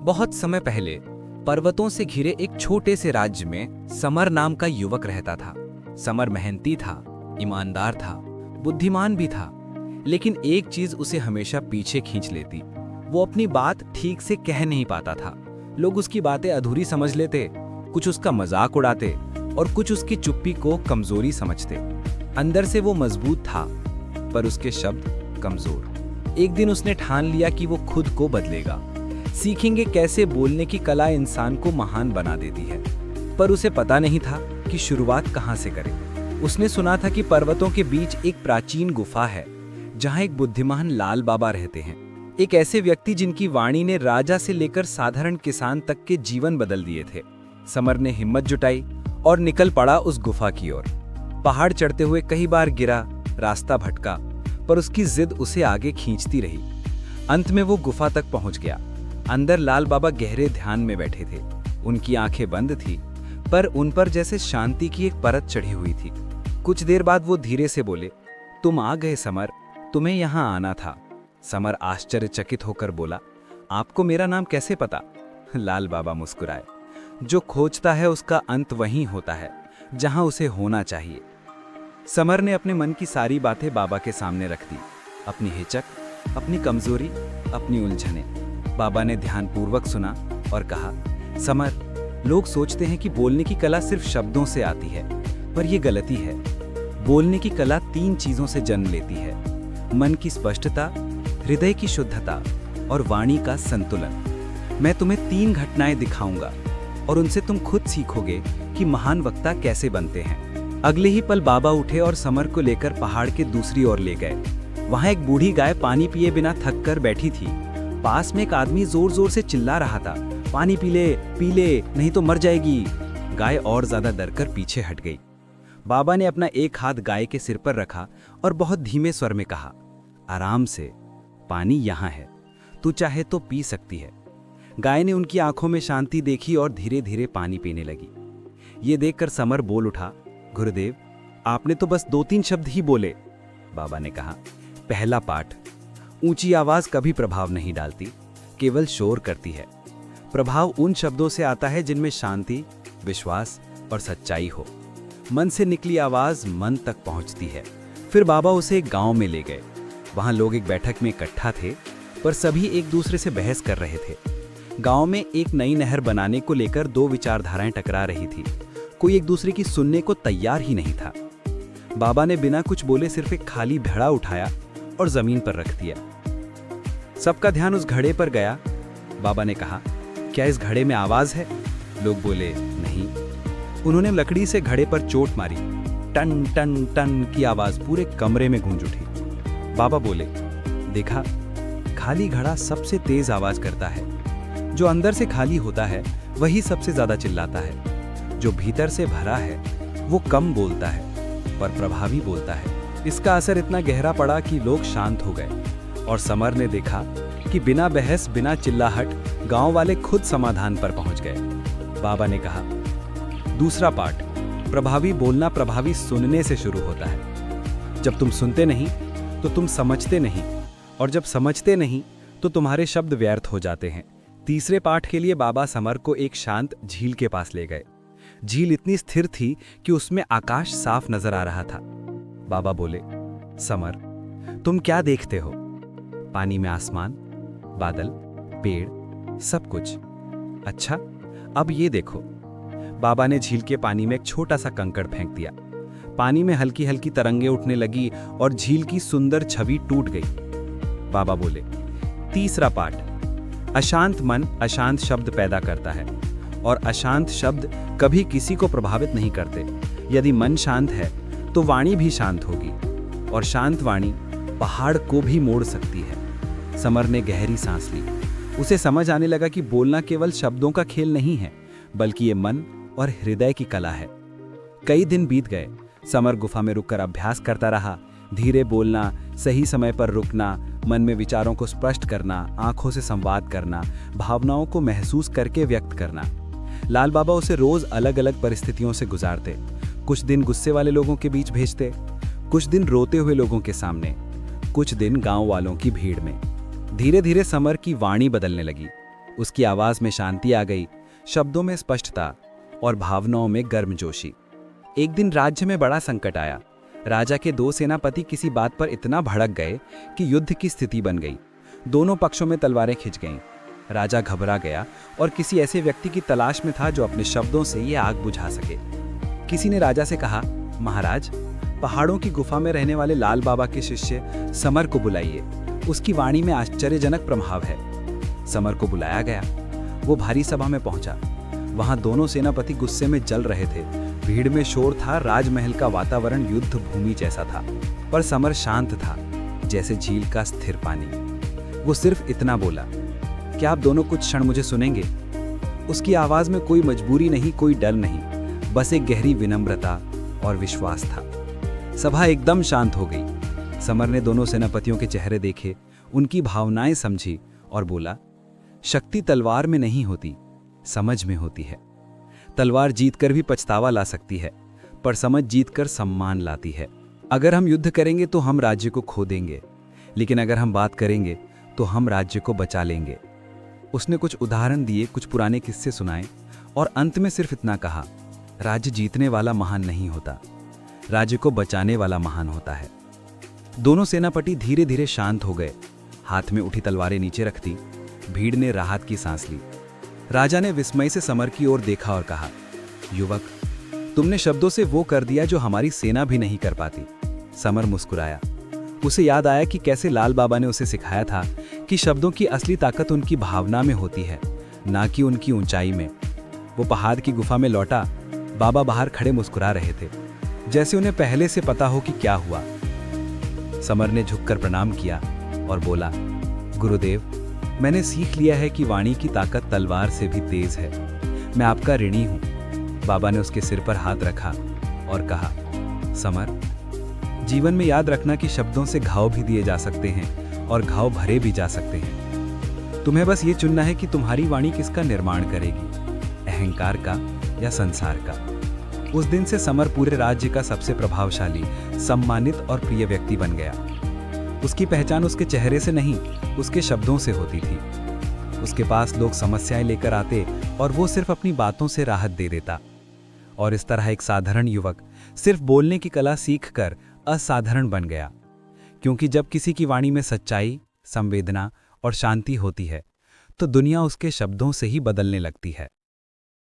बहुत समय पहले पर्वतों से घिरे एक छोटे से राज्य में समर नाम का युवक रहता था। समर मेहनती था, ईमानदार था, बुद्धिमान भी था, लेकिन एक चीज उसे हमेशा पीछे खींच लेती। वो अपनी बात ठीक से कह नहीं पाता था। लोग उसकी बातें अधूरी समझ लेते, कुछ उसका मजाक उड़ाते और कुछ उसकी चुप्पी को कमजोरी समझते। अंदर से वो मजबूत था, पर उसके शब्द कमजोर। एक दिन उसने ठान लिया कि वो खुद को बदलेगा। सीखेंगे कैसे बोलने की कला इंसान को महान बना देती है। पर उसे पता नहीं था कि शुरुआत कहाँ से करे। उसने सुना था कि पर्वतों के बीच एक प्राचीन गुफा है, जहाँ एक बुद्धिमान लाल बाबा रहते हैं। एक ऐसे व्यक्ति जिनकी वाणी ने राजा से लेकर साधारण किसान तक के जीवन बदल दिए थे। समर ने हिम्मत जुटाई और निकल पड़ा उस गुफा की ओर। पहाड़ चढ़ते हुए कई बार गिरा, रास्ता भटका, पर उसकी जिद उसे आगे खींचती रही। अंत में वो गुफा तक पहुंच गया। अंदर लाल बाबा गहरे ध्यान में बैठे थे। उनकी आंखें बंद थी, पर उन पर जैसे शांति की एक परत चढ़ी हुई थी। कुछ देर बाद वो धीरे से बोले, तुम आ गए समर, तुम्हें यहाँ आना था। समर आश्चर्यचकित होकर बोला, आपको मेरा नाम कैसे पता? लाल बाबा मुस्कुराए, जो खोजता है उसका अंत वहीं होता है जहां उसे होना चाहिए। समर ने अपने मन की सारी बातें बाबा के सामने रख दी। अपनी हिचक, अपनी कमजोरी, अपनी उलझने। बाबा ने ध्यानपूर्वक सुना और कहा, समर, लोग सोचते हैं कि बोलने की कला सिर्फ शब्दों से आती है, पर यह गलती है। बोलने की कला 3 चीजों से जन्म लेती है: मन की स्पष्टता, हृदय की शुद्धता और वाणी का संतुलन। मैं तुम्हें 3 घटनाएं दिखाऊंगा और उनसे तुम खुद सीखोगे कि महान वक्ता कैसे बनते हैं। अगले ही पल बाबा उठे और समर को लेकर पहाड़ के दूसरी ओर ले गए। वहां एक बूढ़ी गाय पानी पिए बिना थक कर बैठी थी। पास में एक आदमी जोर जोर से चिल्ला रहा था, पानी पी ले, नहीं तो मर जाएगी। गाय और ज्यादा डरकर पीछे हट गई। बाबा ने अपना एक हाथ गाय के सिर पर रखा और बहुत धीमे स्वर में कहा, आराम से, पानी यहाँ है, तू चाहे तो पी सकती है। गाय ने उनकी आंखों में शांति देखी और धीरे धीरे पानी पीने लगी। ये देखकर समर बोल उठा, गुरुदेव, आपने तो बस 2-3 शब्द ही बोले। बाबा ने कहा, पहला पाठ, ऊंची आवाज कभी प्रभाव नहीं डालती, केवल शोर करती है। प्रभाव उन शब्दों से आता है जिनमें शांति, विश्वास और सच्चाई हो। मन से निकली आवाज मन तक पहुंचती है। फिर बाबा उसे एक गांव में ले गए। वहां लोग एक बैठक में इकट्ठा थे, पर सभी एक दूसरे से बहस कर रहे थे। गांव में एक नई नहर बनाने को लेकर 2 विचारधाराएं टकरा रही थी। कोई एक दूसरे की सुनने को तैयार ही नहीं था। बाबा ने बिना कुछ बोले सिर्फ एक खाली घड़ा उठाया और जमीन पर रख दिया। सबका ध्यान उस घड़े पर गया। बाबा ने कहा, क्या इस घड़े में आवाज है? लोग बोले, नहीं। उन्होंने लकड़ी से घड़े पर चोट मारी। टन टन टन की आवाज पूरे कमरे में गूंज उठी। बाबा बोले, देखा, खाली घड़ा सबसे तेज आवाज करता है। जो अंदर से खाली होता है वही सबसे ज्यादा चिल्लाता है। जो भीतर से भरा है वो कम बोलता है, पर प्रभावी बोलता है। इसका असर इतना गहरा पड़ा कि लोग शांत हो गए और समर ने देखा कि बिना बहस, बिना चिल्लाहट गांव वाले खुद समाधान पर पहुंच गए। बाबा ने कहा, दूसरा पाठ, प्रभावी बोलना प्रभावी सुनने से शुरू होता है। जब तुम सुनते नहीं तो तुम समझते नहीं, और जब समझते नहीं तो तुम्हारे शब्द व्यर्थ हो जाते हैं। तीसरे पाठ के लिए बाबा समर को एक शांत झील के पास ले गए। झील इतनी स्थिर थी कि उसमें आकाश साफ नजर आ रहा था। बाबा बोले, समर, तुम क्या देखते हो? पानी में आसमान, बादल, पेड़, सब कुछ। अच्छा, अब ये देखो। बाबा ने झील के पानी में एक छोटा सा कंकड़ फेंक दिया। पानी में हल्की हल्की तरंगें उठने लगी और झील की सुंदर छवि टूट गई। बाबा बोले, तीसरा पाठ, अशांत मन अशांत शब्द पैदा करता है, और अशांत शब्द कभी किसी को प्रभावित नहीं करते। यदि मन शांत है तो वाणी भी शांत होगी, और शांत वाणी पहाड़ को भी मोड़ सकती है। समर ने गहरी सांस ली। उसे समझ आने लगा कि बोलना केवल शब्दों का खेल नहीं है, बल्कि ये मन और हृदय की कला है। कई दिन बीत गए। समर गुफा में रुककर अभ्यास करता रहा। धीरे बोलना, सही समय पर रुकना, मन में विचारों को स्पष्ट करना, आंखों से संवाद करना, भावनाओं को महसूस करके व्यक्त करना। लाल बाबा उसे रोज अलग अलग परिस्थितियों से गुजारते। कुछ दिन गुस्से वाले लोगों के बीच भेजते, कुछ दिन रोते हुए लोगों के सामने, कुछ दिन गांव वालों की भीड़ में। धीरे धीरे समर की वाणी बदलने लगी। उसकी आवाज में शांति आ गई, शब्दों में स्पष्टता और भावनाओं में गर्मजोशी। एक दिन राज्य में बड़ा संकट आया। राजा के दो सेनापति किसी बात पर इतना भड़क गए कि युद्ध की स्थिति बन गई। दोनों पक्षों में तलवारें खिंच गईं। राजा घबरा गया और किसी ऐसे व्यक्ति की तलाश में था जो अपने शब्दों से ये आग बुझा सके। किसी ने राजा से कहा, महाराज, पहाड़ों की गुफा में रहने वाले लाल बाबा के शिष्य समर को बुलाइए, उसकी वाणी में आश्चर्यजनक प्रभाव है। समर को बुलाया गया। वो भारी सभा में पहुंचा। वहां दोनों सेनापति गुस्से में जल रहे थे। भीड़ में शोर था, राजमहल का वातावरण युद्ध भूमि जैसा था, पर समर शांत था, जैसे झील का स्थिर पानी। वो सिर्फ इतना बोला, क्या आप दोनों कुछ क्षण मुझे सुनेंगे? उसकी आवाज में कोई मजबूरी नहीं, कोई डर नहीं, बस एक गहरी विनम्रता और विश्वास था। सभा एकदम शांत हो गई। समर ने दोनों सेनापतियों के चेहरे देखे, उनकी भावनाएं समझी और बोला, शक्ति तलवार में नहीं होती, समझ में होती है। तलवार जीतकर भी पछतावा ला सकती है, पर समझ जीतकर सम्मान लाती है। अगर हम युद्ध करेंगे तो हम राज्य को खो देंगे, लेकिन अगर हम बात करेंगे तो हम राज्य को बचा लेंगे। उसने कुछ उदाहरण दिए, कुछ पुराने किस्से सुनाए और अंत में सिर्फ इतना कहा, राज्य जीतने वाला महान नहीं होता, राज्य को बचाने वाला महान होता है। दोनों सेनापति धीरे धीरे शांत हो गए। हाथ में उठी तलवारें नीचे रख दी। भीड़ ने राहत की सांस ली। राजा ने विस्मय से समर की ओर देखा और कहा, युवक, तुमने शब्दों से वो कर दिया जो हमारी सेना भी नहीं कर पाती। समर मुस्कुराया। उसे याद आया कि कैसे लाल बाबा ने उसे सिखाया था कि शब्दों की असली ताकत उनकी भावना में होती है, ना कि उनकी ऊंचाई में। वो पहाड़ की गुफा में लौटा। बाबा बाहर खड़े मुस्कुरा रहे थे, जैसे उन्हें पहले से पता हो कि क्या हुआ। समर ने झुककर प्रणाम किया और बोला, गुरुदेव, मैंने सीख लिया है कि वाणी की ताकत तलवार से भी तेज है। मैं आपका ऋणी हूं। बाबा ने उसके सिर पर हाथ रखा और कहा, समर, जीवन में याद रखना कि शब्दों से घाव भी दिए जा सकते हैं और घाव भरे भी जा सकते हैं। तुम्हें बस ये चुनना है कि तुम्हारी वाणी किसका निर्माण करेगी, अहंकार का या संसार का। उस दिन से समर पूरे राज्य का सबसे प्रभावशाली, सम्मानित और प्रिय व्यक्ति बन गया। उसकी पहचान उसके चेहरे से नहीं, उसके शब्दों से होती थी। उसके पास लोग समस्याएं लेकर आते और वो सिर्फ अपनी बातों से राहत दे देता। और इस तरह एक साधारण युवक सिर्फ बोलने की कला सीखकर असाधारण बन गया। क्योंकि जब किसी की वाणी में सच्चाई, संवेदना और शांति होती है, तो दुनिया उसके शब्दों से ही बदलने लगती है।